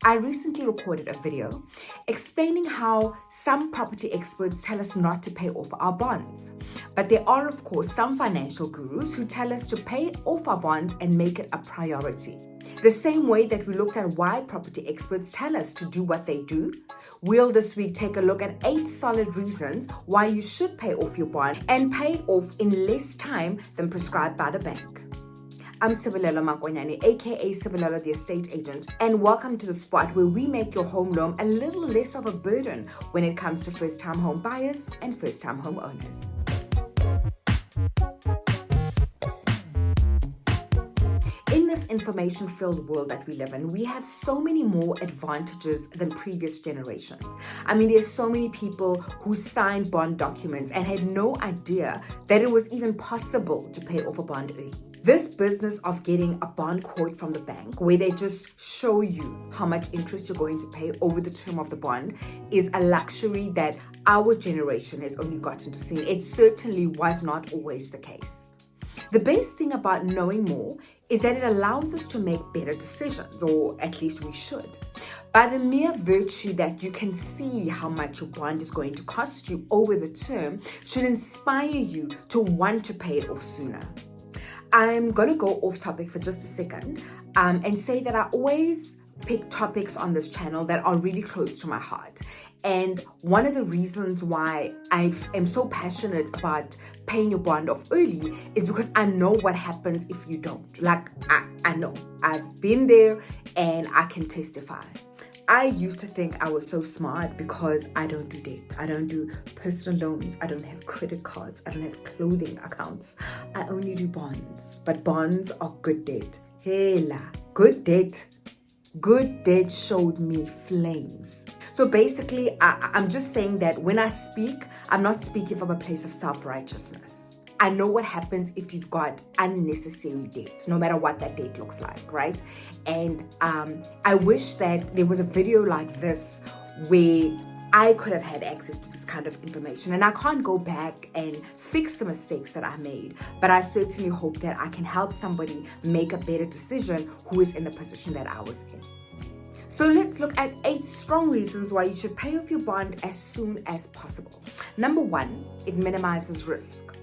I recently recorded a video explaining how some property experts tell us not to pay off our bonds. But there are, of course, some financial gurus who tell us to pay off our bonds and make it a priority. The same way that we looked at why property experts tell us to do what they do, we'll this week take a look at 8 solid reasons why you should pay off your bond and pay it off in less time than prescribed by the bank. I'm Sebolelo, aka Sebolelo the estate agent, and welcome to the spot where we make your home loan a little less of a burden when it comes to first-time home buyers and first-time home owners. In this information-filled world that we live in, we have so many more advantages than previous generations. I mean, there's so many people who signed bond documents and had no idea that it was even possible to pay off a bond early. This business of getting a bond quote from the bank, where they just show you how much interest you're going to pay over the term of the bond, is a luxury that our generation has only gotten to see. It certainly was not always the case. The best thing about knowing more is that it allows us to make better decisions, or at least we should. By the mere virtue that you can see how much your bond is going to cost you over the term should inspire you to want to pay it off sooner. I'm going to go off topic for just a second and say that I always pick topics on this channel that are really close to my heart. And one of the reasons why I am so passionate about paying your bond off early is because I know what happens if you don't. Like, I know. I've been there and I can testify. I used to think I was so smart because I don't do debt. I don't do personal loans. I don't have credit cards. I don't have clothing accounts. I only do bonds. But bonds are good debt. Hela, good debt. Good debt showed me flames. So basically, I'm just saying that when I speak, I'm not speaking from a place of self-righteousness. I know what happens if you've got unnecessary debt, no matter what that debt looks like, right? And I wish that there was a video like this where I could have had access to this kind of information. And I can't go back and fix the mistakes that I made, but I certainly hope that I can help somebody make a better decision who is in the position that I was in. So let's look at 8 strong reasons why you should pay off your bond as soon as possible. Number 1, it minimizes risk.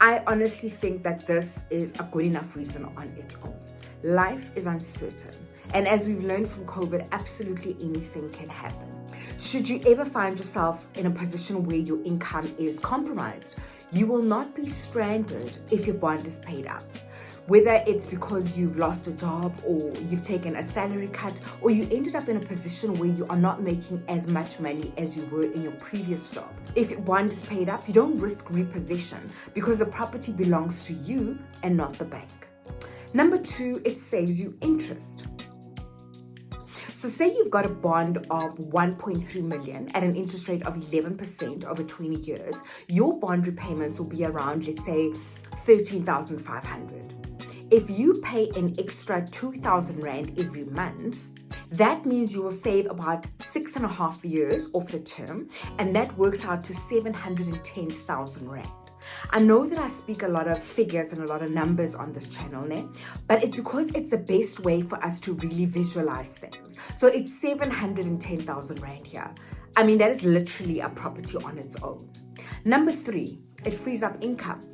I honestly think that this is a good enough reason on its own. Life is uncertain, and as we've learned from COVID, absolutely anything can happen. Should you ever find yourself in a position where your income is compromised, you will not be stranded if your bond is paid up. Whether it's because you've lost a job, or you've taken a salary cut, or you ended up in a position where you are not making as much money as you were in your previous job. If your bond is paid up, you don't risk repossession because the property belongs to you and not the bank. Number 2, it saves you interest. So say you've got a bond of 1.3 million at an interest rate of 11% over 20 years, your bond repayments will be around, let's say, 13,500. If you pay an extra 2,000 Rand every month, that means you will save about 6.5 years off the term, and that works out to 710,000 Rand. I know that I speak a lot of figures and a lot of numbers on this channel, but it's because it's the best way for us to really visualize things. So it's 710,000 Rand here. I mean, that is literally a property on its own. Number 3, it frees up income.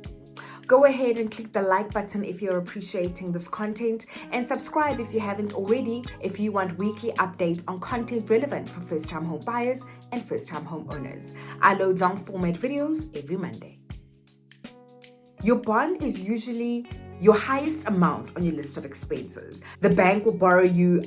Go ahead and click the like button if you're appreciating this content, and subscribe if you haven't already if you want weekly updates on content relevant for first-time home buyers and first-time home owners. I load long format videos every Monday. Your bond is usually your highest amount on your list of expenses. The bank will borrow you,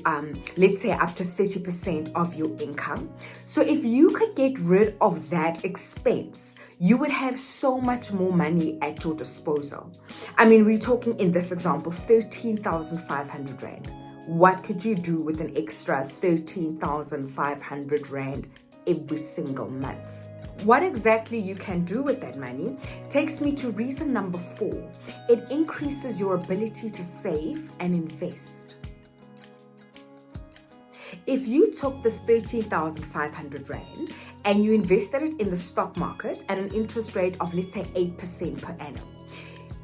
let's say, up to 30% of your income. So if you could get rid of that expense, you would have so much more money at your disposal. I mean, we're talking in this example, 13,500 Rand. What could you do with an extra 13,500 Rand every single month? What exactly you can do with that money takes me to reason number 4. It increases your ability to save and invest. If you took this 13,500 Rand and you invested it in the stock market at an interest rate of, let's say, 8% per annum,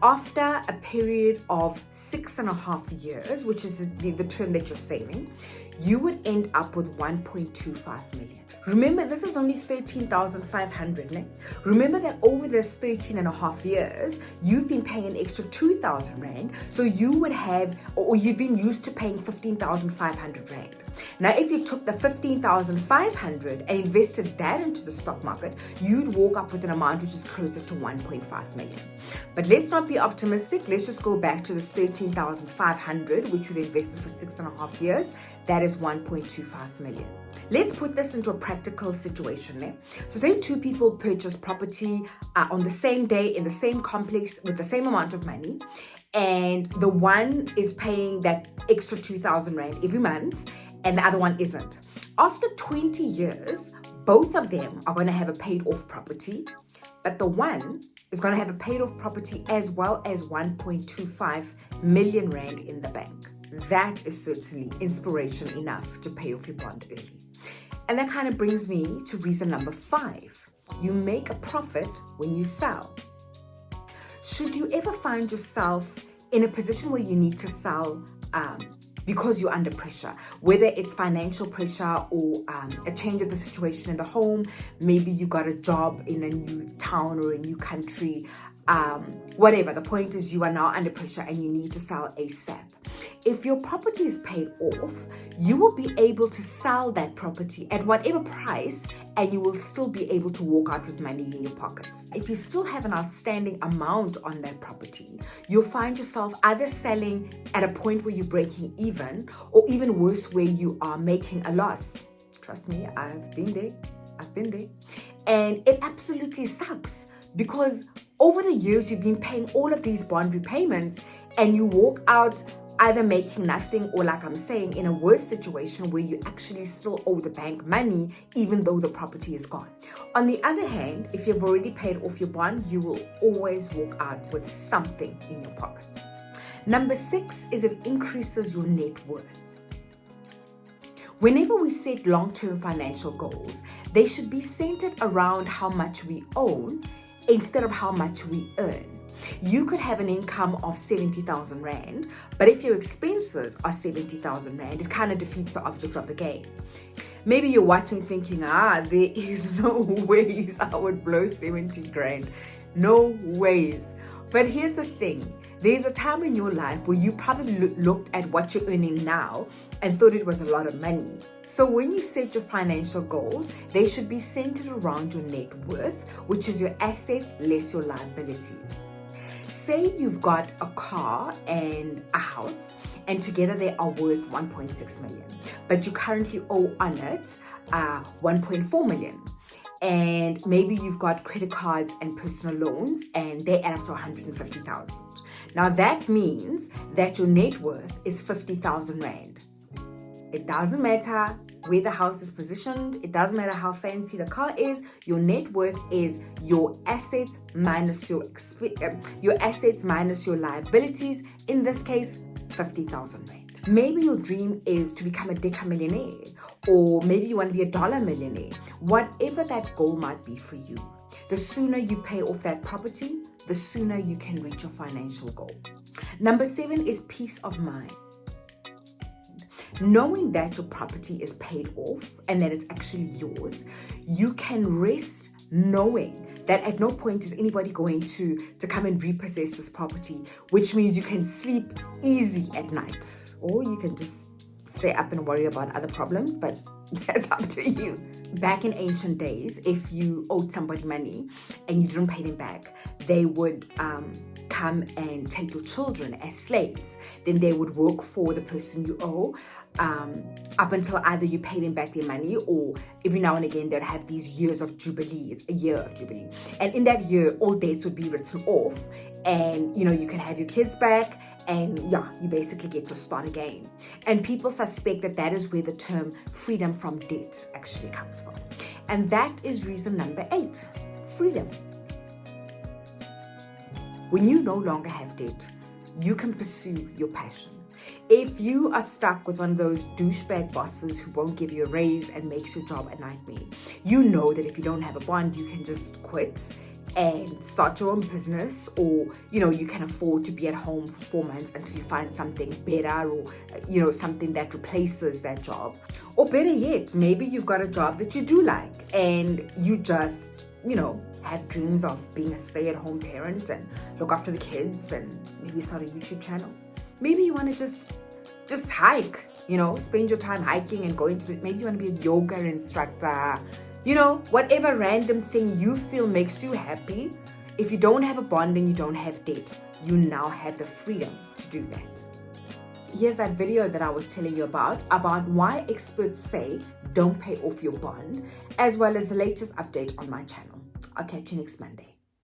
after a period of 6.5 years, which is the term that you're saving, you would end up with 1.25 million. Remember, this is only 13,500, né? Remember that over this 13 and a half years, you've been paying an extra 2,000 Rand. So you would have, or you've been used to paying 15,500 Rand. Now, if you took the 15,500 and invested that into the stock market, you'd walk up with an amount which is closer to 1.5 million. But let's not be optimistic. Let's just go back to this 13,500, which we've invested for 6.5 years. That is 1.25 million. Let's put this into a practical situation. Eh? So say two people purchase property on the same day in the same complex with the same amount of money, and the one is paying that extra 2,000 Rand every month and the other one isn't. After 20 years, both of them are going to have a paid off property, but the one is going to have a paid off property as well as 1.25 million Rand in the bank. That is certainly inspiration enough to pay off your bond early. And that kind of brings me to reason number 5. You make a profit when you sell. Should you ever find yourself in a position where you need to sell because you're under pressure, whether it's financial pressure or a change of the situation in the home, maybe you got a job in a new town or a new country, whatever. The point is you are now under pressure and you need to sell ASAP. If your property is paid off, you will be able to sell that property at whatever price and you will still be able to walk out with money in your pockets. If you still have an outstanding amount on that property, you'll find yourself either selling at a point where you're breaking even, or even worse, where you are making a loss. Trust me, I've been there. And it absolutely sucks because over the years you've been paying all of these bond repayments and you walk out either making nothing or, like I'm saying, in a worse situation where you actually still owe the bank money even though the property is gone. On the other hand, if you've already paid off your bond, you will always walk out with something in your pocket. Number 6 is it increases your net worth. Whenever we set long-term financial goals, they should be centered around how much we own instead of how much we earn. You could have an income of 70,000 Rand, but if your expenses are 70,000 Rand, it kind of defeats the object of the game. Maybe you're watching thinking, there is no ways I would blow 70 grand. No ways. But here's the thing. There's a time in your life where you probably looked at what you're earning now and thought it was a lot of money. So when you set your financial goals, they should be centered around your net worth, which is your assets less your liabilities. Say you've got a car and a house, and together they are worth 1.6 million, but you currently owe on it 1.4 million. And maybe you've got credit cards and personal loans, and they add up to 150,000. Now that means that your net worth is 50,000 Rand. It doesn't matter where the house is positioned. It doesn't matter how fancy the car is. Your net worth is your assets minus your assets minus your liabilities. In this case, 50,000 Rand. Maybe your dream is to become a decamillionaire, or maybe you want to be a dollar millionaire. Whatever that goal might be for you, the sooner you pay off that property, the sooner you can reach your financial goal. Number 7 is peace of mind. Knowing that your property is paid off and that it's actually yours, you can rest knowing that at no point is anybody going to come and repossess this property, which means you can sleep easy at night, or you can just stay up and worry about other problems, but that's up to you. Back in ancient days, if you owed somebody money and you didn't pay them back, they would come and take your children as slaves. Then they would work for the person you owe up until either you pay them back their money, or every now and again they'd have these years of jubilee. It's a year of jubilee, and in that year all debts would be written off, and you can have your kids back, and you basically get to start again. And people suspect that is where the term freedom from debt actually comes from. And that is reason number 8, freedom. When you no longer have debt, you can pursue your passion. If you are stuck with one of those douchebag bosses who won't give you a raise and makes your job a nightmare, you know that if you don't have a bond, you can just quit and start your own business, or you can afford to be at home for 4 months until you find something better, or something that replaces that job. Or better yet, maybe you've got a job that you do like and you just have dreams of being a stay-at-home parent and look after the kids and maybe start a YouTube channel. Maybe you want to just hike, spend your time hiking and going to maybe you want to be a yoga instructor, whatever random thing you feel makes you happy. If you don't have a bond and you don't have debt, you now have the freedom to do that. Here's that video that I was telling you about why experts say don't pay off your bond, as well as the latest update on my channel. I'll catch you next Monday.